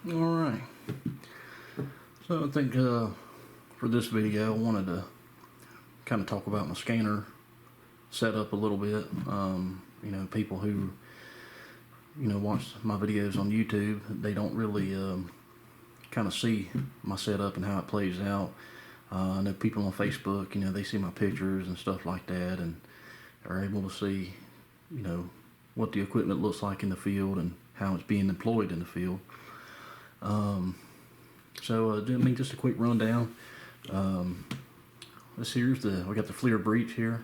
Alright, so I think for this video I wanted to kind of talk about my scanner setup a little bit. People who watch my videos on YouTube, they don't really kind of see my setup and how it plays out. I know people on Facebook, they see my pictures and stuff like that and are able to see what the equipment looks like in the field and how it's being employed in the field. Just a quick rundown. We got the Flir Breach here.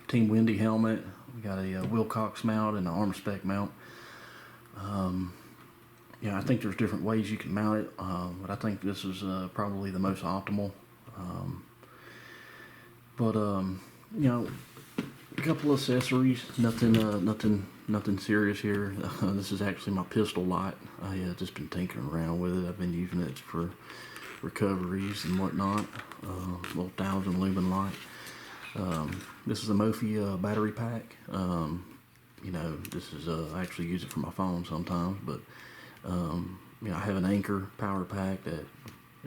Team Windy helmet. We got a Wilcox mount and an arm spec mount. I think there's different ways you can mount it, but I think this is probably the most optimal. A couple of accessories, nothing serious here. This is actually my pistol light. I just been tinkering around with it. I've been using it for recoveries and whatnot. Little 1,000 lumen light. This is a Mophie battery pack. This is I actually use it for my phone sometimes, but I have an Anchor power pack that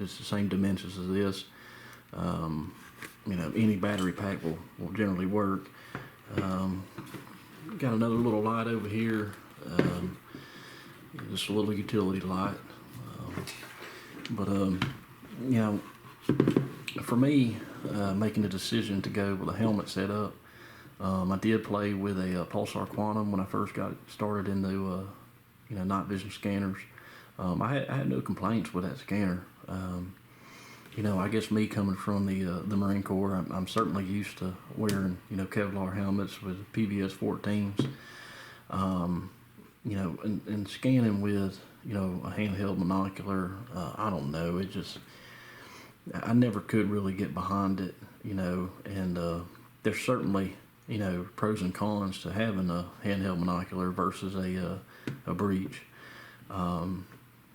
is the same dimensions as this. Any battery pack will generally work. Got another little light over here, just a little utility light. For me, making the decision to go with a helmet setup, I did play with a Pulsar Quantum when I first got started into Nightvision scanners. I had no complaints with that scanner. I guess me coming from the Marine Corps, I'm certainly used to wearing Kevlar helmets with PVS 14s. And scanning with a handheld monocular, I don't know. I never could really get behind it. And there's certainly pros and cons to having a handheld monocular versus a breach.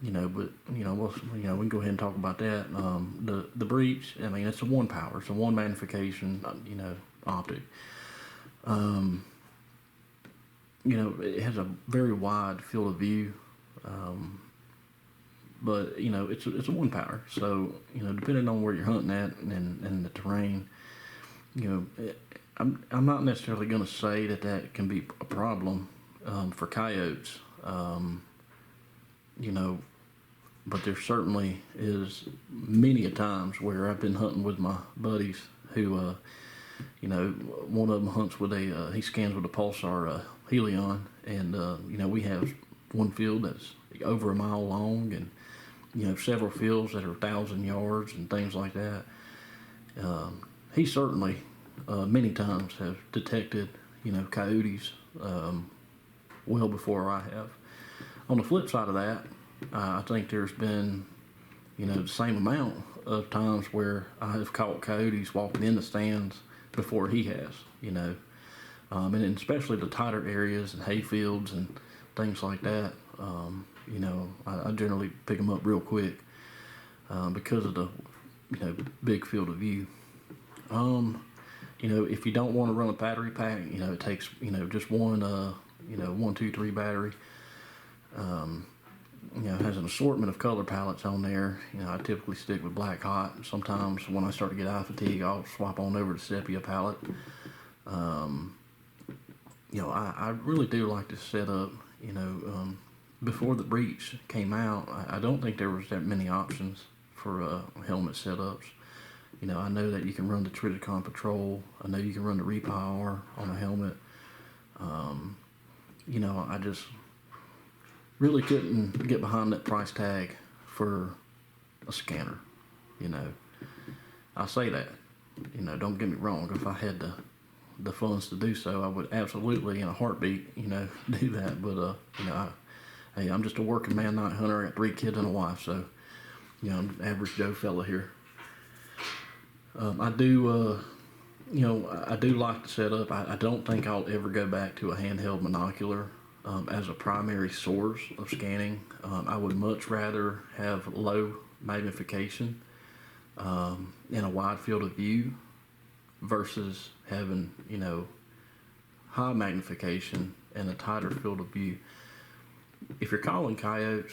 We can go ahead and talk about that. The breach, it's a one power, it's a one magnification, optic. It has a very wide field of view, but it's a one power. So depending on where you're hunting at and the terrain, I'm not necessarily going to say that can be a problem for coyotes. But there certainly is many a times where I've been hunting with my buddies who, one of them hunts with he scans with a Pulsar Helion, and we have one field that's over a mile long, and several fields that are 1,000 yards and things like that. He certainly many times have detected coyotes well before I have. On the flip side of that, I think there's been, the same amount of times where I have caught coyotes walking in the stands before he has, and especially the tighter areas and hay fields and things like that. I generally pick them up real quick because of the, big field of view. If you don't want to run a battery pack, it takes, just one, 1, 2, 3 battery. It has an assortment of color palettes on there. I typically stick with black hot. Sometimes when I start to get eye fatigue, I'll swap on over to sepia palette. I really do like this setup. Before the breach came out, I don't think there was that many options for helmet setups. I know that you can run the Triticon Patrol. I know you can run the Repower on a helmet. I just really couldn't get behind that price tag for a scanner. I say that, don't get me wrong. If I had the funds to do so, I would absolutely in a heartbeat, do that. But, hey, I'm just a working man night hunter. I got 3 kids and a wife, so, I'm an average Joe fella here. I do like the setup. I don't think I'll ever go back to a handheld monocular as a primary source of scanning. I would much rather have low magnification in a wide field of view versus having high magnification and a tighter field of view. if you're calling coyotes,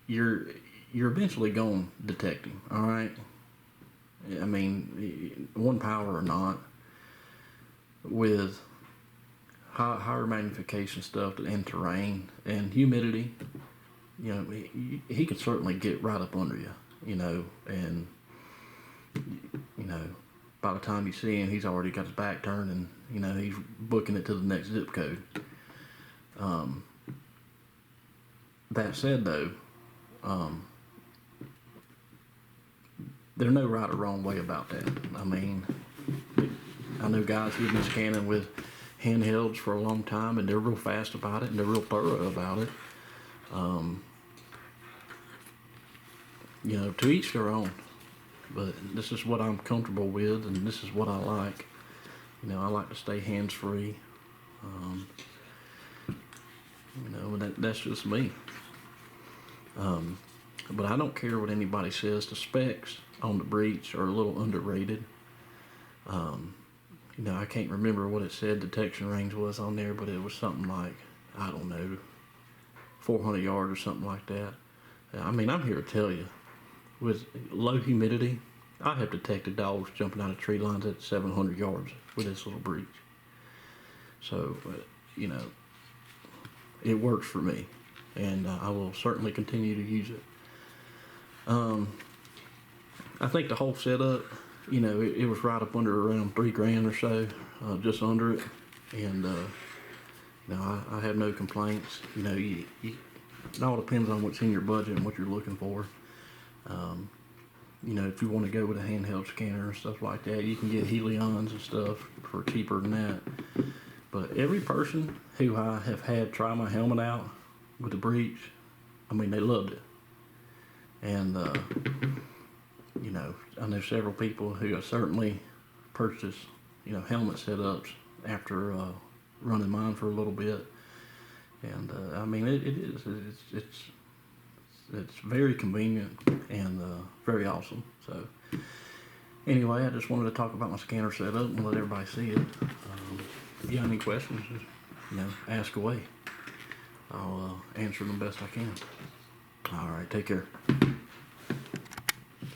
you're eventually going to detect him. All right. I mean, one power or not, with higher magnification stuff and terrain and humidity, you know, he can certainly get right up under you, you know, and, you know, by the time you see him, he's already got his back turned and, you know, he's booking it to the next zip code. That said, though, there's no right or wrong way about that. I mean, I know guys who've been scanning with handhelds for a long time, and they're real fast about it, and they're real thorough about it. You know, to each their own. But this is what I'm comfortable with, and this is what I like. You know, I like to stay hands-free. You know, and that's just me. But I don't care what anybody says. The specs on the Breach are a little underrated. You know, I can't remember what it said detection range was on there, but it was something like, I don't know, 400 yards or something like that. I mean, I'm here to tell you, with low humidity, I have detected dogs jumping out of tree lines at 700 yards with this little Breach. So, you know, it works for me, and I will certainly continue to use it. I think the whole setup, you know, it was right up under around $3,000 or so, just under it, and you know, I have no complaints. You know, it all depends on what's in your budget and what you're looking for. You know, if you want to go with a handheld scanner and stuff like that, you can get Helions and stuff for cheaper than that. But every person who I have had try my helmet out with the Breach, I mean, they loved it. And, you know, I know several people who have certainly purchased, you know, helmet setups after running mine for a little bit. And, I mean, it's very convenient and very awesome. So, anyway, I just wanted to talk about my scanner setup and let everybody see it. If you have any questions, just, you know, ask away. I'll answer them best I can. All right, take care.